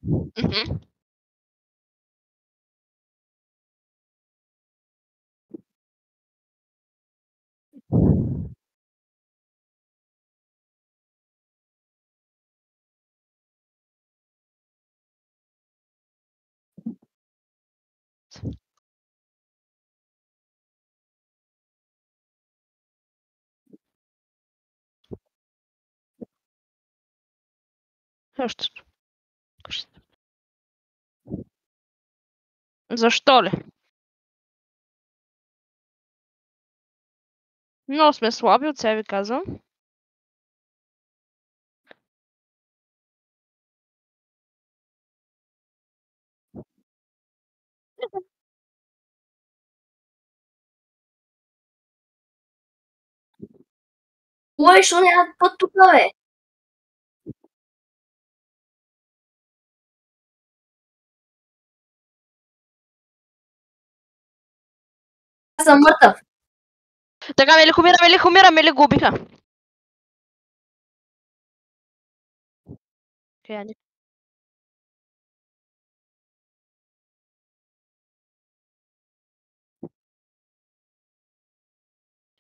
Мгм. Что? Защо ли? Много сме слаби, от сега ви казвам. Кой, що няма път тук, бе? Аз съм мъртъв. Така, ме ли губиха? Окей,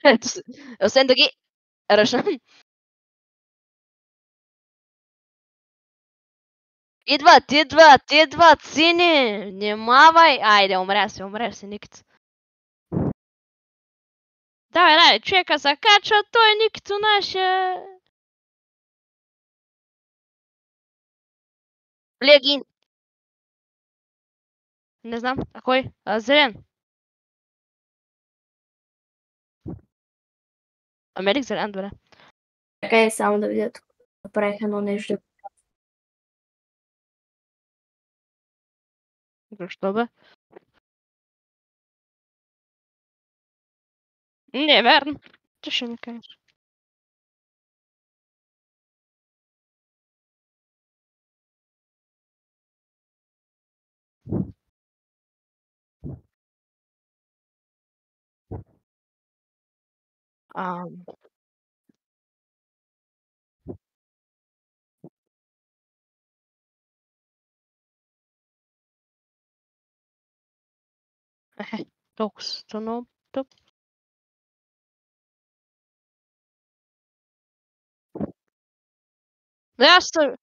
ето се. Освен да ги ръшна. Идват, сини! Внимавай! Айде, умря си, Никито. Давай, човека се качва, той Никито нашия. Легин. Не знам, а кой? Зелен. Америк зелен, добре. Чакай само да видя тук. Направих едно нещо. Защо бе? Не е верно. Ти ще ми кажеш. Толкова много тъп. Да, аз се...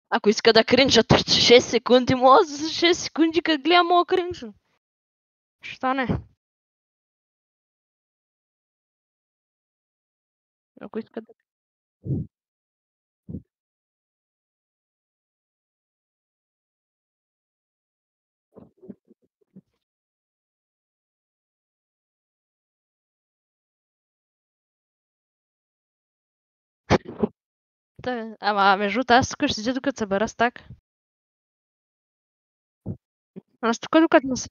Ако иска да кринжа 6 секунди, мога за 6 секунди, като гледам, мога кринжа. Що не? Ако иска да... Ама между другото, аз тук ще седя докато събера стак. Аз тук докато не се...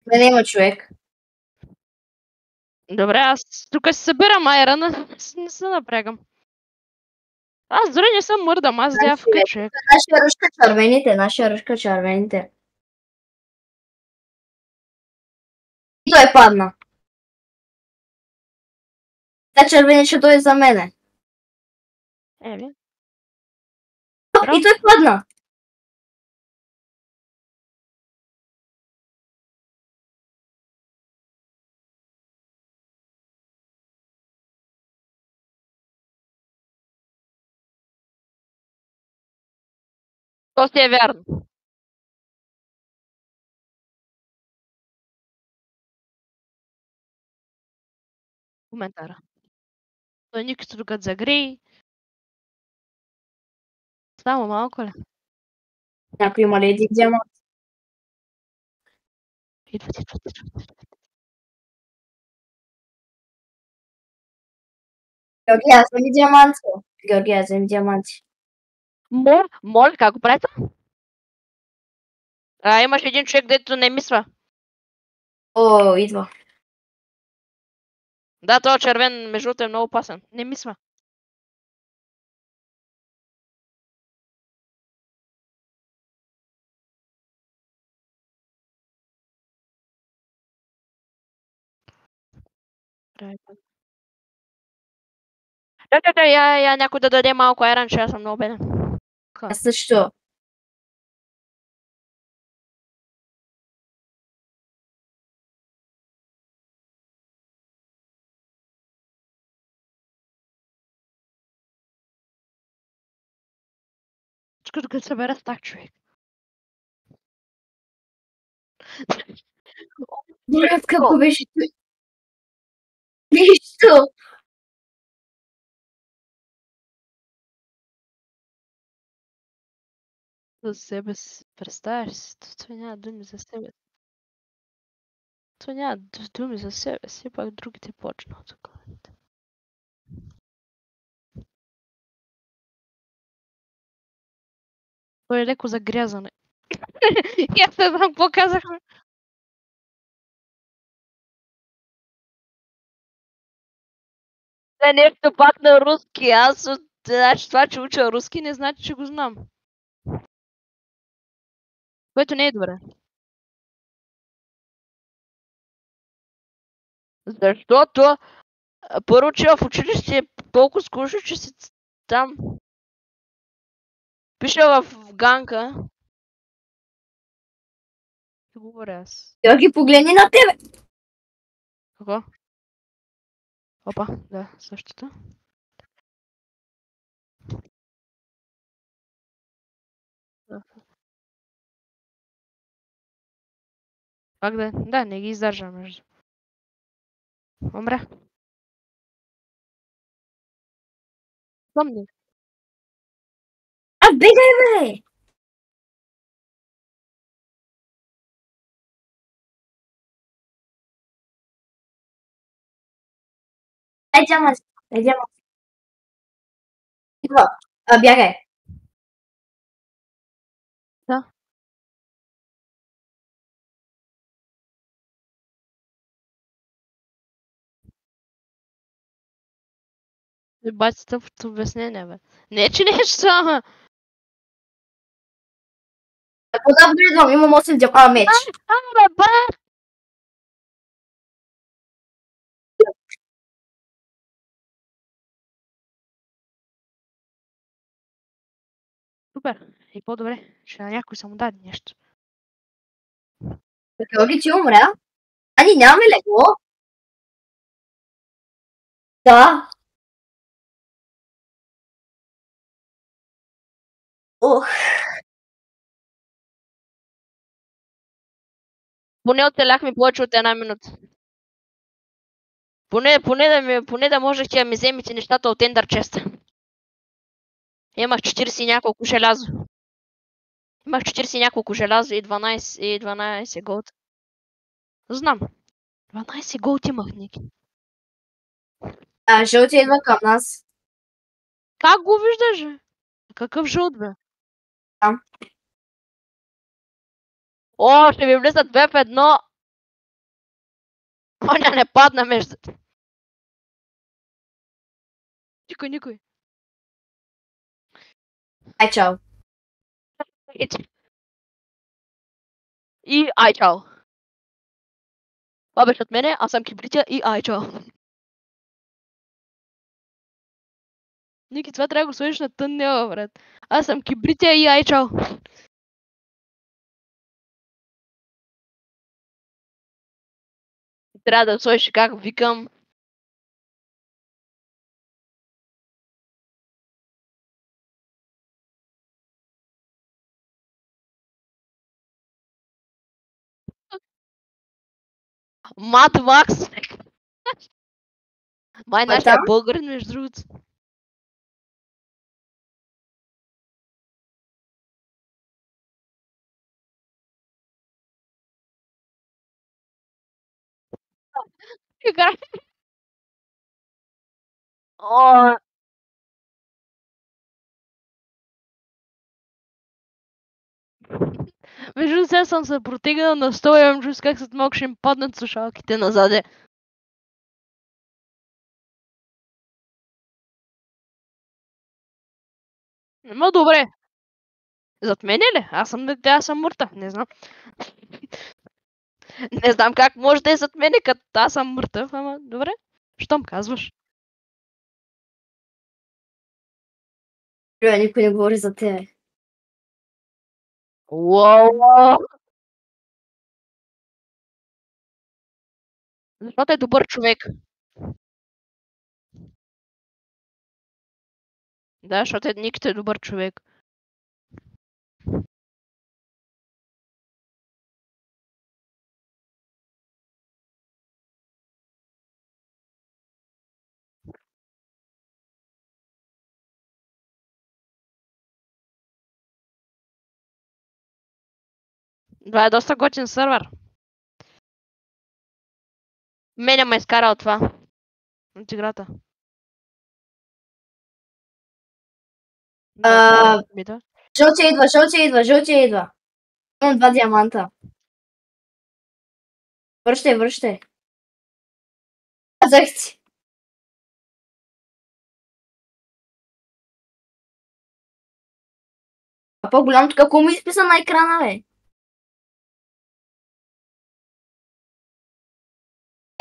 Мене има човек. Добре, аз тук си събирам айрана, не се напрягам. Аз дори не съм мърдам, аз дявка човек. Нашия ръжка червените. И той падна. Та червени ще дойде за мене. Ели? И той падна. То си е вярно. Коментара. Той никто докато загрей. Само малко ли? Някой има ли един диамант? Идват. Георгия, вземи диаманти. Георгия, вземи диаманти. Моля, как го правите? Имаш един човек, дето не мисля. О, идва. Да, този червен, между другото, е много опасен. Не мисля. Да, я някой да даде малко айран, че аз съм много беден. Аз също. Като се събера так, човек. Брат, какво беше? Нищо. За себе си. Представяш си, това няма думи за себе си. Това няма думи за себе си, пак другите почнат да говорят. Той е леко загрязане. И аз не знам какво казахме. Да, нещо пак на руски. Аз от значи, това, че уча руски, не значи, че го знам. Което не е добре. Защото първо, че в училище е толкова скучно, че си там. Пиша в Ганка. Ще говоря аз. Георги, погледни на тебе. Какво? Опа, да, същото. Да. Пак да, не ги издържа между. Умре. Помни. А, бегай, бе! Айде, ама. Идва. Бягай. Да. Бати тъпото обяснение, бе. Не, че нещо, ама. Какво да вгледам? Имам 8 меч. Абе, ба! Супер. И по-добре. Ще на някой са му даде нещо. Георги, ти умря? А ние нямаме легло? Да. Ох. Поне оцеляхме повече от една минута. Поне да можехте да ми вземете нещата от Ender Chest. Имах 40 и няколко желязо. Имах 40 и няколко желязо и 12 голд. Знам. 12 голд имах, Ники. Жълти идва към нас. Как го виждаш, бе? Какъв жълт, бе? Там. О, ще ви влизат две в едно. Оня не падна между. Никой. Ай, чао. И ай, чао. Това беше от мене, аз съм кибритя и ай, чао. Ники, това трябва да го сложиш на тъннела, брат. Аз съм кибритя и ай, чао. Трябва да сложиш как викам. Мат Макс. Май нашия българин, между другото. О, между другото, сега съм се протегнал на стола и имам чувство как след малко ще им паднат слушалките назаде. Ма добре. Зад мене ли? Аз съм мъртъв, не знам. Не знам как може да е зад мене, като аз съм мъртъв, ама добре. Щом казваш? Никой не говори за тебе. Уау! Защото е добър човек. Да, защото Никито е добър човек. Това е доста готин сървър. Мене ме изкара от това. От играта. Да. Жълтия идва. Имам 2 диаманта. Връщай. Казах ти. А по-голямото какво му изписа на екрана, бе?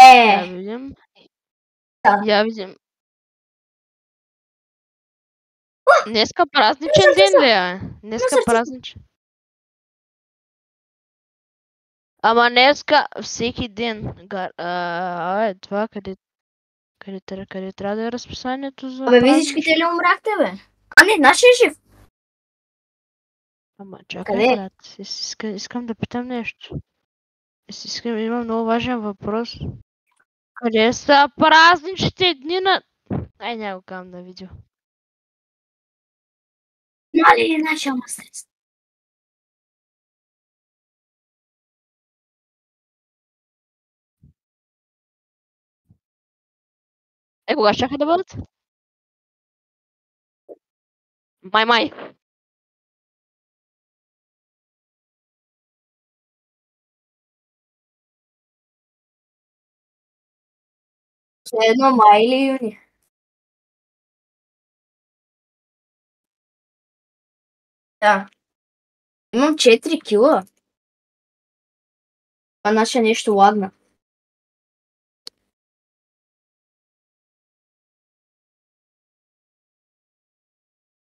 Я видим. Да. Я видим. Днеска празничен ден ли е? Днеска празничен. Ама днеска всеки ден. Това къде трябва да е разписанието за Абе, празничен? визичките ли умряхте, бе? А не, нашия е жив. Ама чакай, Къде? брат. Искам да питам нещо. Имам много важен въпрос. Къде са празничните дни на... Ай, няма го кам на видео. Нали, нашия мастерство. Кога щяха да бъдат? Май. Едно май или юни. Да. Имам 4 кила. А нашия нещо ладна.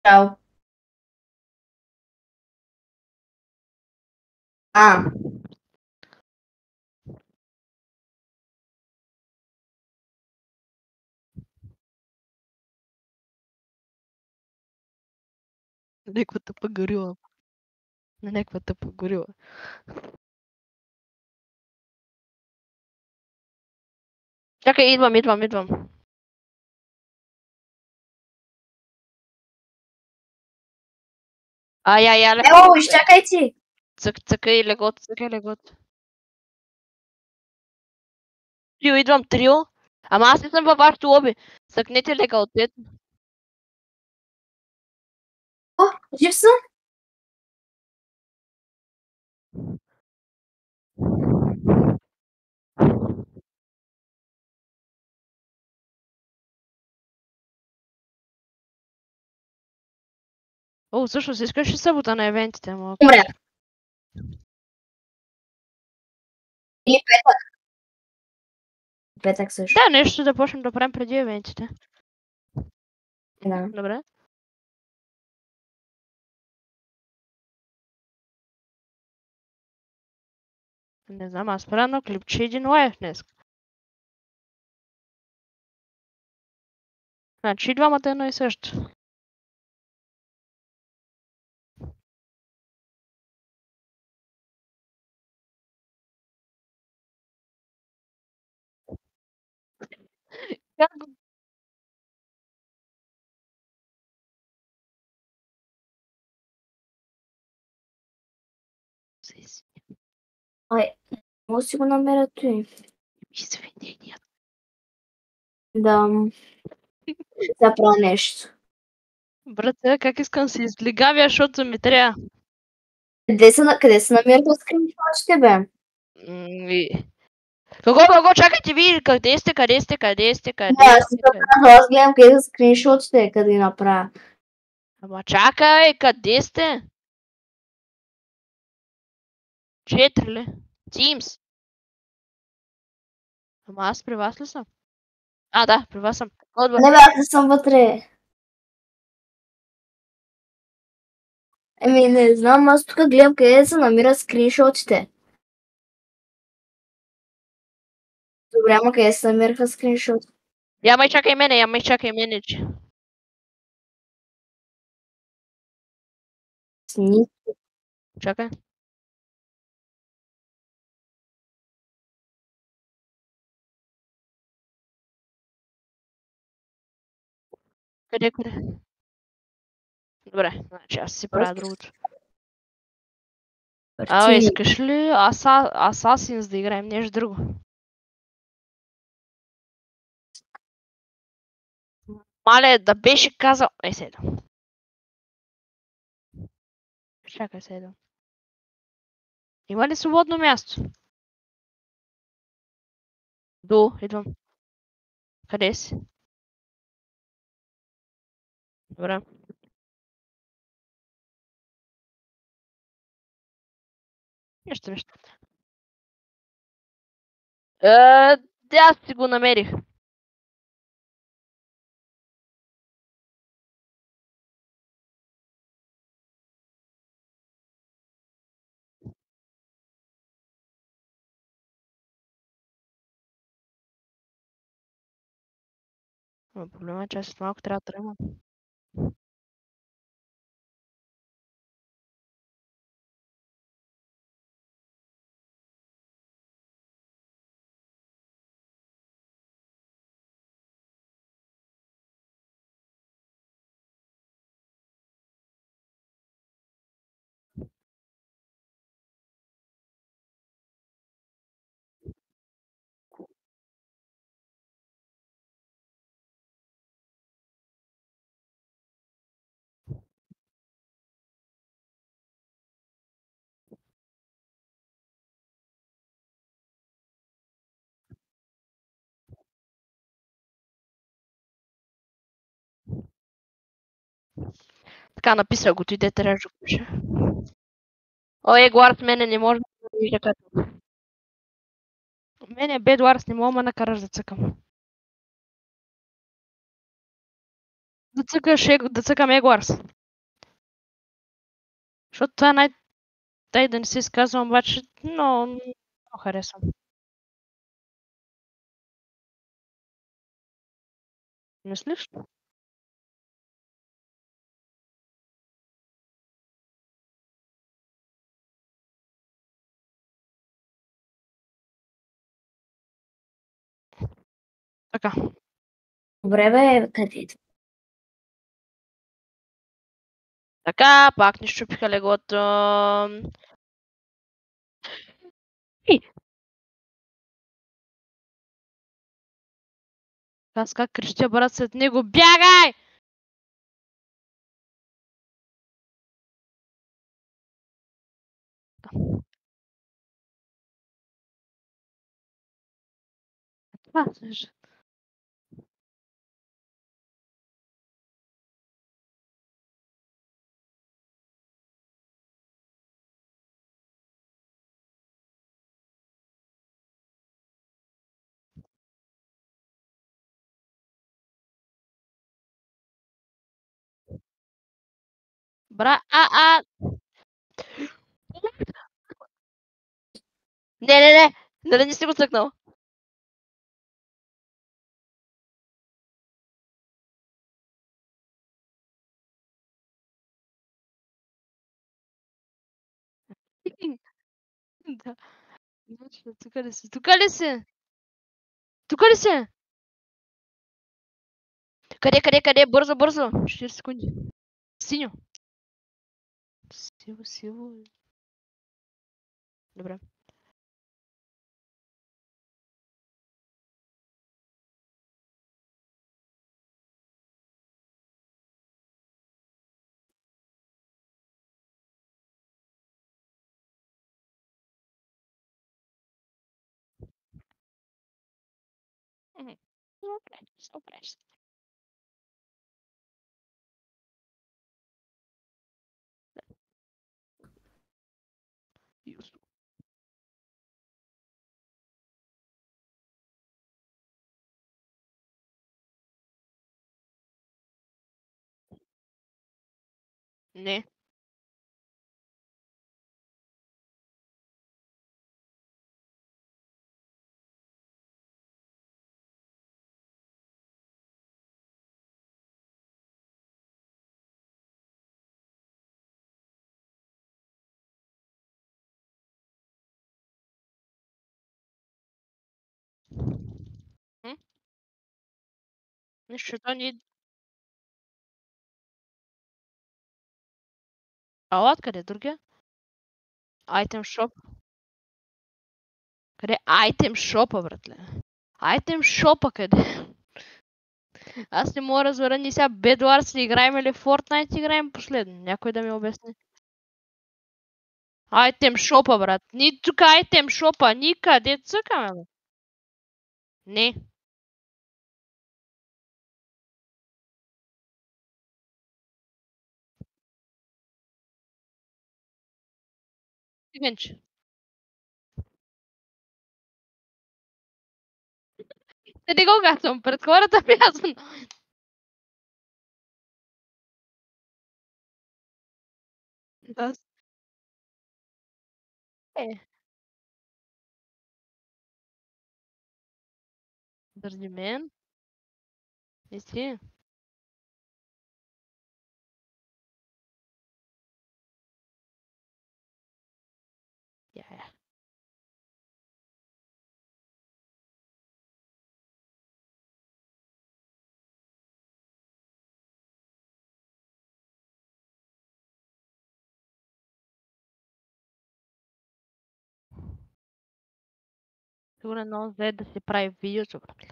Чао. Някаква тъпа горила. На някаква тъпа горила. Чакай, идвам. Я. Ево, изчакай ти. Цъкай легото. Идвам, трио. Ама аз не съм във вашето лоби. Цъкнете легото. О, жив съм. О, всъщност искаш ли събота на евентите? Умря. Или петък. Петък също. Да, нещо да почнем да правим преди евентите. Да. Добре. Не знам, аз правя едно клипче един лайв днес. Значи и двамата едно и също. Как го... Ай, може да си го намеря той. Извинения. Да. Да правя нещо. Брате, как искам да се излигавя, защото ми трябва. Къде се намират скриншотите, бе? Кого? Чакайте ви! Къде сте? Да, аз си казвам, аз гледам къде са скриншотите, къде ги направя. Ама чакай, къде сте? Четири ли? Teams. Ама аз при вас ли съм? Да, при вас съм. Отбор. Не бе, аз не съм вътре. Не знам, аз тук гледам къде се намират скриншотите. Добре, ама къде се намираха скриншоти? Я май чакай мене, че. Сни. Чакай. Къде? Добре, значи аз си правя другото. Искаш ли Асасинс да играем нещо друго? Мале, да беше казал... Седа. Чакай седа. Има ли свободно място? Идвам. Къде си? Добре. Нещо. Аз си го намерих. Проблема е, че аз след малко трябва да тръгвам. Така написал го, ти де трябва да го пише. Егуард, мене не може да вижда като. Мене Бедуарс не мога да накараш да цъкам. Да цъкам Егуарс. Защото това е дай да не се изказвам, обаче, но харесвам. Мислиш? Така. Добре, бе, къде? Така, пак ни щупиха леглото. Аз как крещя брат след него. Бягай! Това също. Бра, Не. Нали не си го цъкнал? Да. Тук ли си? Тук ли си? Тук ли си? Къде? Бързо. 40 секунди. Синьо. Сиво. Добре. Добре. Юсно. Не. М? Нищо, ни... А откъде? Другия? Item Shop. Къде? Item Shop, братле. Item Shop къде? Аз не мога да разбера, ние сега Bed Wars ли играем или Fortnite играем последно. Някой да ми обясни. Item Shop, брат. Ни тук Item Shop, никъде цъкаме, бе. Не. Циганче. Не го казвам, пред хората казвам. Да. Е, заради мен. И си. Я. Сигурен много зле да си прави видеото, братле.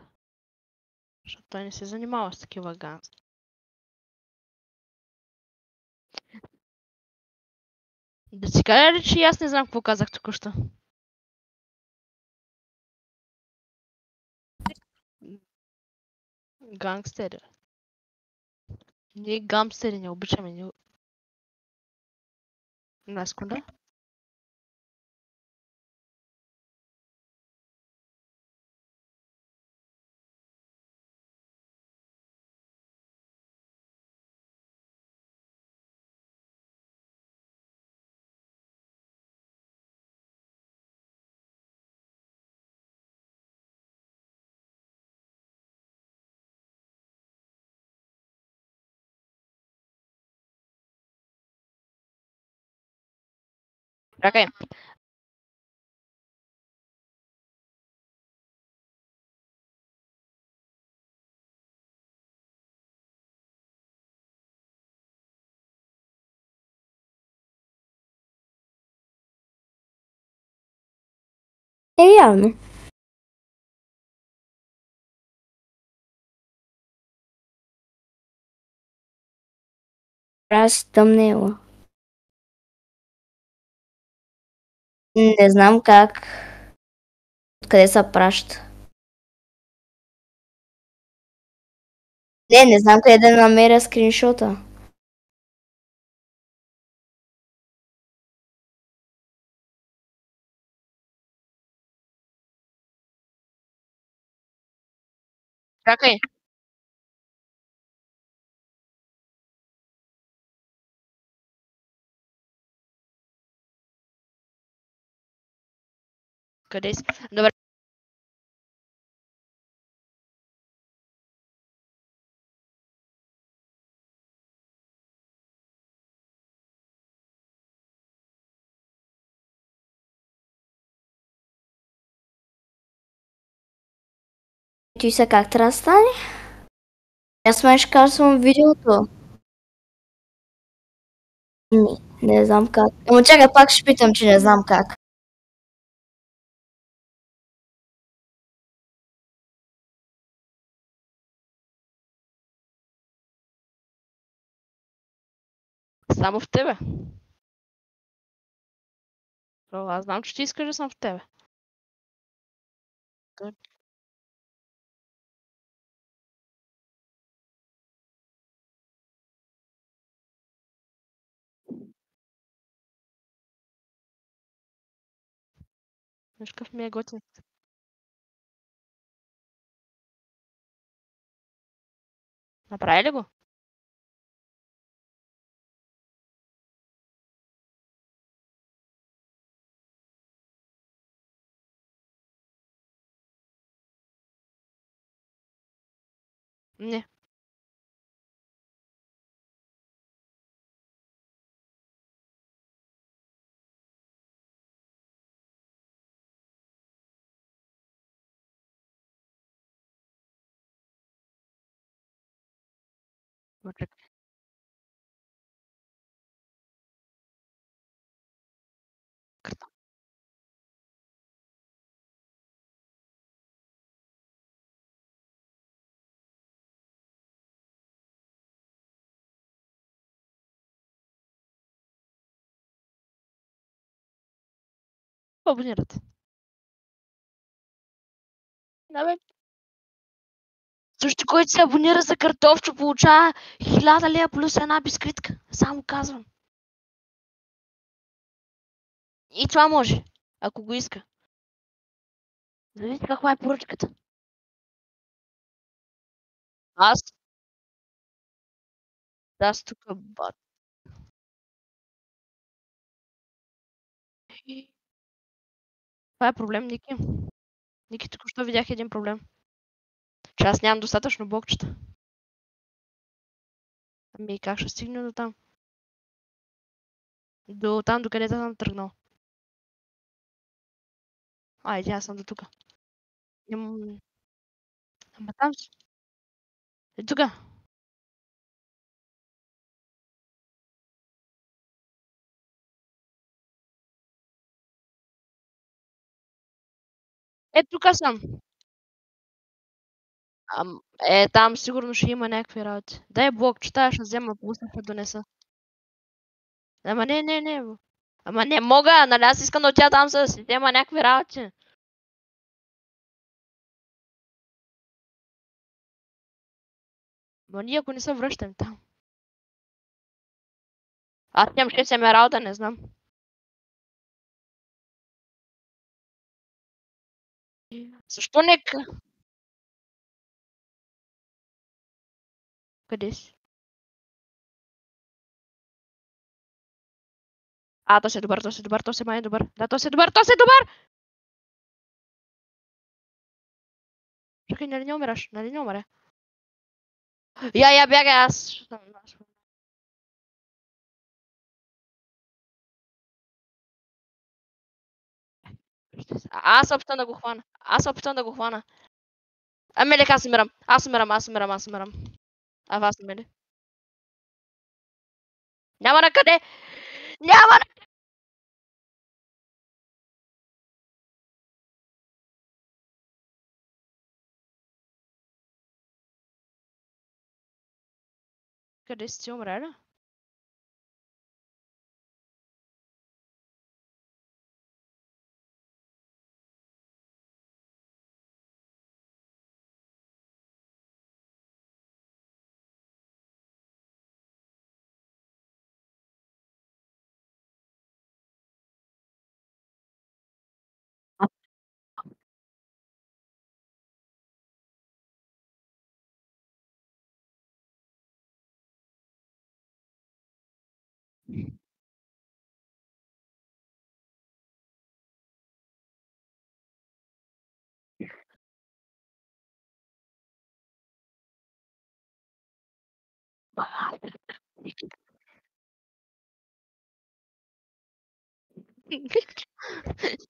Защото той не се занимава с такива ганс. Да си кажа ли, че и аз не знам какво казах току-що? Гангстери. Ние гамстери не обичаме. Не... Една секунда. Чакай. Е, явно. Аз тъмнела. Не знам как. Откъде се праща. Не знам къде да намеря скриншота. Чакай. Къде си? Добре. Ти се как трябва да стане? Аз май ще казвам видеото. Не знам как. Ама чакай, пак ще питам, че не знам как. Само в тебе. Аз знам, че ти искаш да съм в тебе. Виж какъв ми е готин. Направи ли го? Не. Почекай. Картон. Абонират. Да, бе. Също който се абонира за картофчо, получава 1000 лева плюс една бисквитка. Само казвам. И това може, ако го иска. Зависи каква е поръчката. Аз, аз тук бат. Това е проблем, Ники. Ники, току-що видях един проблем. Че аз нямам достатъчно блокчета. Ами как ще стигна до там? До там, докъдето съм тръгнал. Айде, аз съм до тук. Ама там си. Е, тука. Е, тука съм. Там сигурно ще има някакви работи. Дай блокчета, ще взема, пусна, ще донеса. Ама не. Ама не мога, нали аз искам да отида там, за да си взема някакви работи. Ма ние ако не се връщам там. Аз нямам ще се ме работа, не знам. Защо не... Къде си? То си е добър, то си е добър, то си май е добър. Да, то си е добър, то си е добър! Чакай, нали не умираш? Нали не умре? Я, бягай, аз... Аз се опитам да го хвана. Аз се опитам да го хвана. Ами лека, аз умирам. Аз умирам. А вас не ли? Няма на къде! Няма на... Къде си ти умрели?